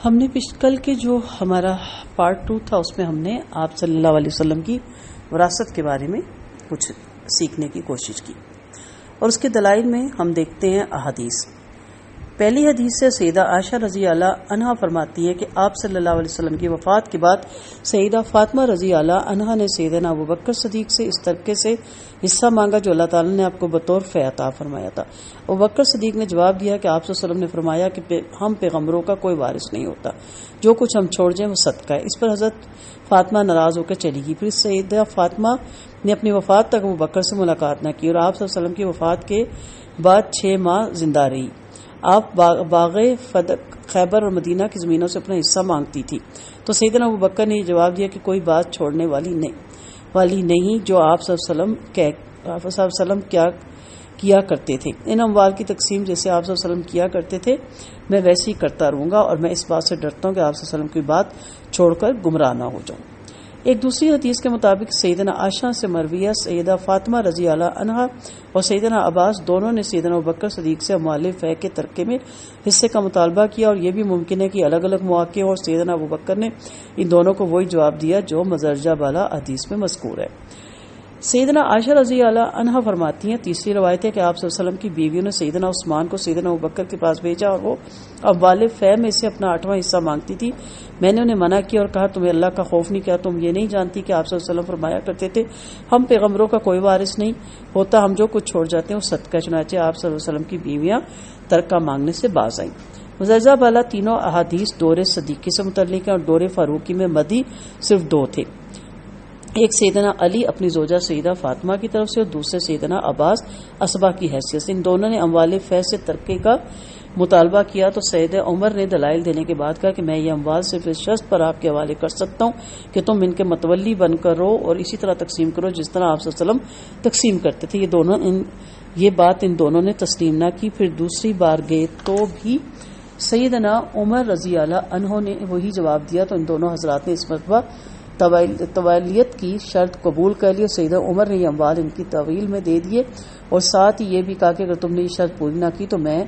ہم نے کل کے جو ہمارا پارٹ 2 تھا اس میں ہم نے آپ صلی اللہ علیہ وسلم کی وراثت کے بارے میں کچھ سیکھنے کی کوشش کی، اور اس کے دلائل میں ہم دیکھتے ہیں احادیث۔ پہلی حدیث سے سیدہ عائشہ رضی اللہ عنہا فرماتی ہے کہ آپ صلی اللہ علیہ وسلم کی وفات کے بعد سیدہ فاطمہ رضی اللہ عنہا نے سیدنا ابوبکر صدیق سے اس طریقے سے حصہ مانگا جو اللہ تعالیٰ نے آپ کو بطور فے عطا فرمایا تھا۔ ابوبکر صدیق نے جواب دیا کہ آپ صلی اللہ علیہ وسلم نے فرمایا کہ ہم پیغمبروں کا کوئی وارث نہیں ہوتا، جو کچھ ہم چھوڑ جائیں وہ صدقہ ہے۔ اس پر حضرت فاطمہ ناراض ہو کر چلی گئی۔ پھر سیدہ فاطمہ نے اپنی وفات تک ابوبکر سے ملاقات نہ کی، اور آپ صلی اللہ علیہ وسلم کی وفات کے بعد 6 ماہ زندہ رہی۔ آپ باغ خیبر اور مدینہ کی زمینوں سے اپنا حصہ مانگتی تھی، تو سیدنا ابوبکر نے یہ جواب دیا کہ کوئی بات چھوڑنے والی نہیں جو آپ صلی اللہ علیہ وسلم کیا کرتے تھے۔ ان اموال کی تقسیم جیسے آپ صلی اللہ علیہ وسلم کیا کرتے تھے میں ویسے ہی کرتا رہوں گا، اور میں اس بات سے ڈرتا ہوں کہ آپ صلی اللہ علیہ وسلم کی بات چھوڑ کر گمراہ نہ ہو جاؤں۔ ایک دوسری حدیث کے مطابق سیدنا عائشہ سے مرویہ سیدہ فاطمہ رضی اللہ عنہا اور سیدنا عباس دونوں نے سیدنا ابوبکر صدیق سے اموال فے کے ترکے میں حصے کا مطالبہ کیا، اور یہ بھی ممکن ہے کہ الگ الگ مواقع اور سیدنا ابوبکر نے ان دونوں کو وہی جواب دیا جو مدرجہ بالا حدیث میں مذکور ہے۔ سیدنا عائشہ رضی اللہ عنہا فرماتی ہیں، تیسری روایت ہے کہ آپ صلی اللہ علیہ وسلم کی بیویوں نے سیدنا عثمان کو سیدنا ابوبکر کے پاس بھیجا، اور وہ اموال فے میں سے اپنا 8واں حصہ مانگتی تھی۔ میں نے انہیں منع کیا اور کہا تمہیں اللہ کا خوف نہیں، کیا تم یہ نہیں جانتی کہ آپ صلی اللہ علیہ وسلم فرمایا کرتے تھے ہم پیغمبروں کا کوئی وارث نہیں ہوتا، ہم جو کچھ چھوڑ جاتے ہیں وہ صدقہ۔ چنانچہ آپ صلی اللہ علیہ وسلم کی بیویاں ترکہ مانگنے سے باز آئیں۔ مدرجہ بالا تینوں احادیث دور صدیقی سے متعلق ہیں، اور دور فاروقی میں مدی صرف 2 تھے، ایک سیدنا علی اپنی زوجہ سیدہ فاطمہ کی طرف سے اور دوسرے سیدنا عباس اسبا کی حیثیت سے۔ ان دونوں نے اموال فے سے ترکے کا مطالبہ کیا، تو سید عمر نے دلائل دینے کے بعد کہا کہ میں یہ اموال صرف اس شرط پر آپ کے حوالے کر سکتا ہوں کہ تم ان کے متولی بن کر رہو اور اسی طرح تقسیم کرو جس طرح آپ صلی اللہ علیہ وسلم تقسیم کرتے تھے۔ یہ بات ان دونوں نے تسلیم نہ کی۔ پھر دوسری بار گئے تو بھی سیدنا عمر رضی اللہ عنہ نے وہی جواب دیا، تو ان دونوں حضرات نے اس مرتبہ تولیت کی شرط قبول کر لی، اور سیدنا عمر نے یہ اموال ان کی تحویل میں دے دیے، اور ساتھ ہی یہ بھی کہا کہ اگر تم نے یہ شرط پوری نہ کی تو میں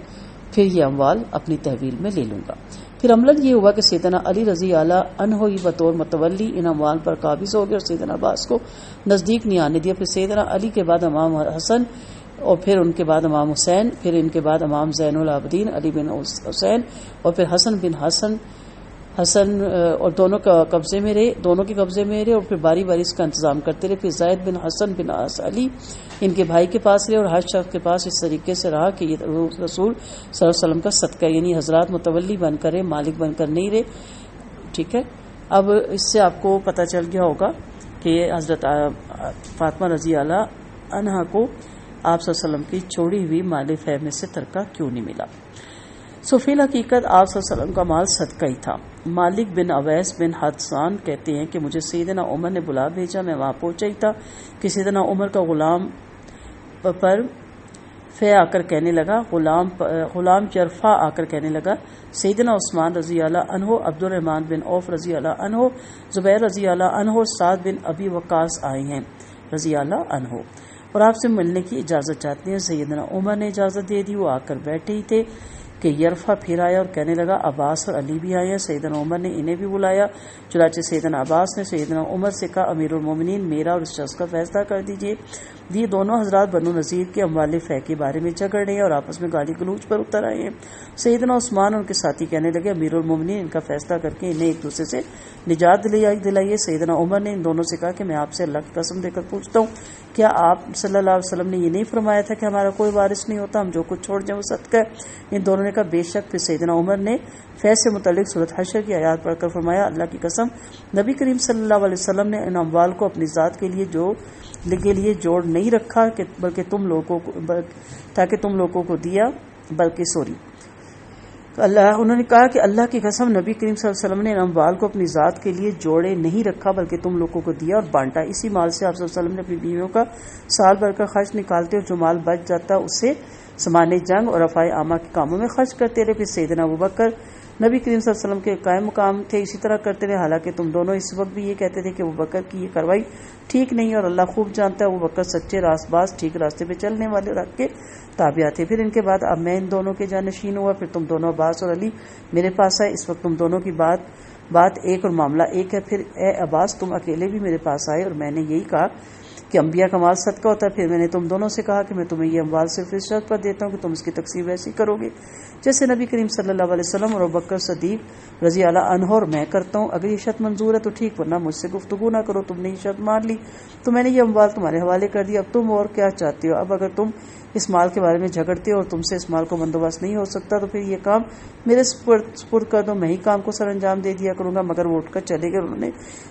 پھر یہ اموال اپنی تحویل میں لے لوں گا۔ پھر عملاً یہ ہوا کہ سیدنا علی رضی اللہ عنہ ہی بطور متولی ان اموال پر قابض ہو گئے، اور سیدنا عباس کو نزدیک نہیں آنے دیا۔ پھر سیدنا علی کے بعد امام حسن، اور پھر ان کے بعد امام حسین، پھر ان کے بعد امام زین العابدین علی بن حسین، اور پھر حسن بن حسن اور دونوں کے قبضے میں رہے، اور پھر باری باری اس کا انتظام کرتے رہے۔ پھر زید بن حسن بن علی ان کے بھائی کے پاس رہے، اور ہر شخص کے پاس اس طریقے سے رہا کہ یہ رسول صلی اللہ علیہ وسلم کا صدقہ، یعنی حضرات متولی بن کر رہے، مالک بن کر نہیں رہے۔ ٹھیک ہے، اب اس سے آپ کو پتہ چل گیا ہوگا کہ حضرت فاطمہ رضی اللہ عنہا کو آپ صلی اللہ علیہ وسلم کی چھوڑی ہوئی مال فے میں سے ترکہ کیوں نہیں ملا۔ فی الحقیقت آپ صلی اللہ علیہ وسلم کا مال صدقہ ہی تھا۔ مالک بن اویس بن حدثان کہتے ہیں کہ مجھے سیدنا عمر نے بلا بھیجا، میں وہاں پہنچا ہی تھا کہ سیدنا عمر کا غلام پر فے آ کر کہنے لگا، غلام جرفا آ کر کہنے لگا سیدنا عثمان رضی اللہ عنہ، عبد الرحمن بن عوف رضی اللہ عنہ، زبیر رضی اللہ عنہ اور سعد بن ابی وقاص آئے ہیں رضی اللہ عنہ، اور آپ سے ملنے کی اجازت چاہتے ہیں۔ سیدنا عمر نے اجازت دے دی، وہ آ کر بیٹھے ہی تھے کہ یرفا پھر آیا اور کہنے لگا عباس اور علی بھی آئے ہیں۔ سیدنا عمر نے انہیں بھی بلایا، چنانچہ سیدنا عباس نے سیدنا عمر سے کہا امیر المومنین میرا اور اس شخص کا فیصلہ کر دیجئے۔ یہ دونوں حضرات بنو نذیر کے اموال فے کے بارے میں جھگڑ رہے ہیں اور آپس میں گالی گلوچ پر اتر آئے ہیں۔ سیدنا عثمان اور ان کے ساتھی کہنے لگے امیر المومنین ان کا فیصلہ کر کے انہیں ایک دوسرے سے نجات دلائیے۔ سیدنا عمر نے ان دونوں سے کہا کہ میں آپ سے اللہ کی قسم دے کر پوچھتا ہوں، کیا آپ صلی اللہ علیہ وسلم نے یہ نہیں فرمایا تھا کہ ہمارا کوئی وارث نہیں ہوتا، ہم جو کچھ چھوڑ جائیں وہ صدقہ ہے؟ ان دونوں نے کہا بے شک۔ پھر سیدنا عمر نے فے سے متعلق سورۃ حشر کی آیات پڑھ کر فرمایا اللہ کی قسم نبی کریم صلی اللہ علیہ وسلم نے ان اموال کو اپنی ذات کے لیے جوڑ نہیں رکھا بلکہ تم لوگوں کو دیا، انہوں نے کہا کہ اللہ کی قسم نبی کریم صلی اللہ علیہ وسلم نے ان اموال کو اپنی ذات کے لیے جوڑے نہیں رکھا بلکہ تم لوگوں کو دیا اور بانٹا۔ اسی مال سے آپ صلی اللہ علیہ وسلم نے اپنی بیویوں کا سال بھر کا خرچ نکالتے اور جو مال بچ جاتا اسے سامان جنگ اور رفع عامہ کے کاموں میں خرچ کرتے رہے۔ پھر سیدنا ابوبکر نبی کریم صلی اللہ علیہ وسلم کے قائم مقام تھے، اسی طرح کرتے رہے، حالانکہ تم دونوں اس وقت بھی یہ کہتے تھے کہ ابو بکر کی یہ کارروائی ٹھیک نہیں ہے اور اللہ خوب جانتا ہے ابو بکر سچے راست باز ٹھیک راستے پہ چلنے والے اور حق کے تابع تھے۔ پھر ان کے بعد اب میں ان دونوں کے جانشین ہوا، پھر تم دونوں عباس اور علی میرے پاس آئے، اس وقت تم دونوں کی بات ایک اور معاملہ ایک ہے۔ پھر اے عباس تم اکیلے بھی میرے پاس آئے اور میں نے یہی کہا کہ انبیاء کا مال صدقہ ہوتا ہے، پھر میں نے تم دونوں سے کہا کہ میں تمہیں یہ اموال صرف اس شرط پر دیتا ہوں کہ تم اس کی تقسیم ویسی کرو گے جیسے نبی کریم صلی اللہ علیہ وسلم اور ابوبکر صدیق رضی اللہ عنہ اور میں کرتا ہوں۔ اگر یہ شرط منظور ہے تو ٹھیک، ورنہ مجھ سے گفتگو نہ کرو۔ تم نے یہ شرط مان لی تو میں نے یہ اموال تمہارے حوالے کر دی، اب تم اور کیا چاہتے ہو؟ اب اگر تم اس مال کے بارے میں جھگڑتے ہو اور تم سے اس مال کو بندوبست نہیں ہو سکتا تو پھر یہ کام میرے سپرد کر دو، میں ہی کام کو سر انجام دے دیا کروں گا۔ مگر وہ اٹھ کر چلے گئے، انہوں نے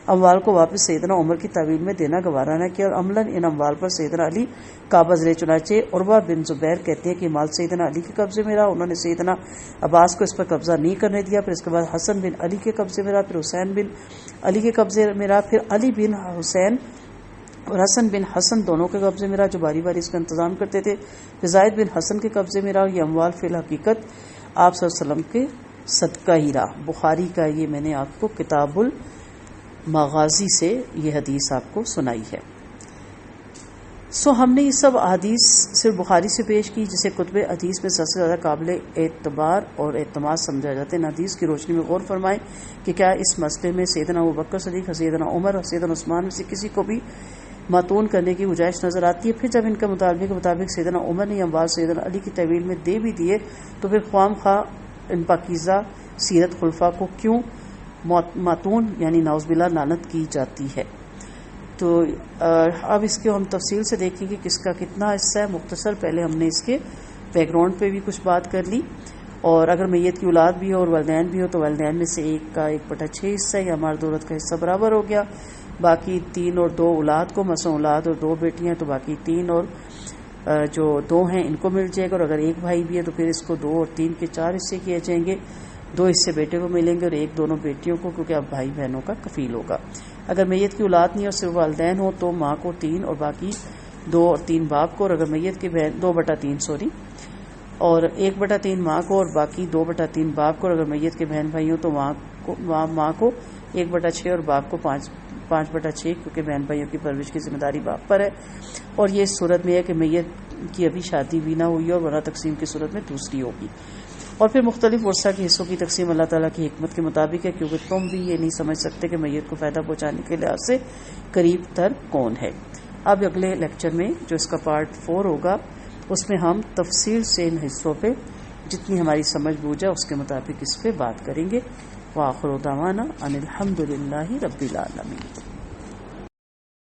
اموال کو واپس سیدنا عمر کی تعویل میں دینا گوارا نہ کیا اور عملاً ان اموال پر سیدنا علی قابض رہے۔ چنانچہ عروہ بن زبیر کہتے ہیں کہ مال سیدنا علی کے قبضے میں رہا، انہوں نے سیدنا عباس کو اس پر قبضہ نہیں کرنے دیا، پھر اس کے بعد حسن بن علی کے قبضے میں رہا، پھر حسین بن علی کے قبضے میں رہا، پھر علی بن حسین اور حسن بن حسن دونوں کے قبضے میں رہا جو باری باری اس کا انتظام کرتے تھے، پھر زائد بن حسن کے قبضے میں رہا۔ یہ اموال فی الحقیقت آپ صلی اللہ علیہ وسلم کے صدقہ ہی رہا۔ بخاری کا یہ میں نے آپ کو کتاب المغازی سے یہ حدیث آپ کو سنائی ہے۔ ہم نے یہ سب احادیث صرف بخاری سے پیش کی جسے کتب حدیث میں سب سے زیادہ قابل اعتبار اور اعتماد سمجھا جاتا ہے۔ ان حدیث کی روشنی میں غور فرمائیں کہ کیا اس مسئلے میں سیدنا ابوبکر صدیق، سیدنا عمر اور سیدنا عثمان میں سے کسی کو بھی معطون کرنے کی گنجائش نظر آتی ہے؟ پھر جب ان کا مطالبے کے مطابق سیدنا عمر نے اموال سیدنا علی کی طویل میں دے بھی دیے تو پھر خواہ مخواہ ان پاکیزہ سیرت خلفاء کو کیوں معطون یعنی نعوذ باللہ لعنت کی جاتی ہے؟ تو اب اس کے ہم تفصیل سے دیکھیں کہ کس کا کتنا حصہ ہے۔ مختصر پہلے ہم نے اس کے بیک گراؤنڈ پہ بھی کچھ بات کر لی، اور اگر میت کی اولاد بھی ہو اور والدین بھی ہو تو والدین میں سے 1/6 حصہ یا مرد عورت کا حصہ برابر ہو گیا، باقی 3 اور 2 اولاد کو، مثلا اولاد اور 2 بیٹیاں تو باقی 3 اور جو 2 ہیں ان کو مل جائے گا، اور اگر ایک بھائی بھی ہے تو پھر اس کو 2 اور 3 کے 4 حصے کیے جائیں گے، 2 حصے بیٹے کو ملیں گے اور 1 دونوں بیٹیوں کو، کیونکہ اب بھائی بہنوں کا کفیل ہوگا۔ اگر میت کی اولاد نہیں اور صرف والدین ہو تو ماں کو 3 اور باقی 2 اور 3 باپ کو، اور اگر میت کی بہن 2/3 اور 1/3 ماں کو اور باقی 2/3 باپ کو، اور اگر میت کے بہن بھائی ہوں تو ماں کو 1/6 اور باپ کو 5/6، کیونکہ بہن بھائیوں کی پرورش کی ذمہ داری باپ پر ہے۔ اور یہ اس صورت میں ہے کہ میت کی ابھی شادی بھی نہ ہوئی اور ورنہ تقسیم کی صورت میں دوسری ہوگی۔ اور پھر مختلف ورثہ کے حصوں کی تقسیم اللہ تعالیٰ کی حکمت کے مطابق ہے، کیونکہ تم بھی یہ نہیں سمجھ سکتے کہ میت کو فائدہ پہنچانے کے لحاظ سے قریب تر کون ہے۔ اب اگلے لیکچر میں جو اس کا پارٹ 4 ہوگا اس میں ہم تفصیل سے ان حصوں پہ جتنی ہماری سمجھ بوجھ ہے اس کے مطابق اس پہ بات کریں گے۔ وآخر دعوانا ان الحمد للہ رب العالمین۔